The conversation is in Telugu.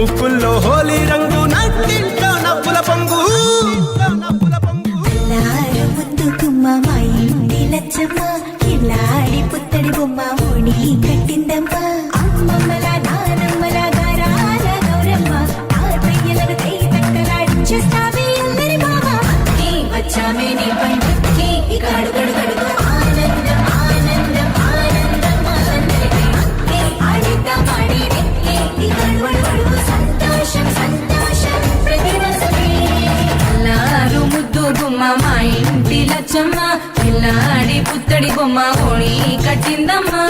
ముక్కుల్లో హోలీ రంగు నట్టింట్లో నవ్వుల పొంగు ముందు గుమ్మ మా ఇంటి లచ్చమ్మ ఇల్లాడి పుత్తడి బొమ్మ ఓడి కట్టిందమ్మ అమ్మమ్మల నానమ్మల గారాల గౌరమ్మ తాతయ్యలను తై తక్కలాడించేస్తావే అందరి మామ వచ్చామే నీ పండుగకి ఇక అడుగడు గడుగు ఆనందం ఆనందం ఆనందం ఆనందం ఆడిద్దాం ఆడిరే ఇక అడుగడు సంతోషం సంతోషం ప్రతివసమే అల్లారు ముద్దు గుమ్మ మా ఇంటి లచ్చమ్మ పిల్లాడి పుత్తడి బొమ్మ ఓణి కట్టిందమ్మా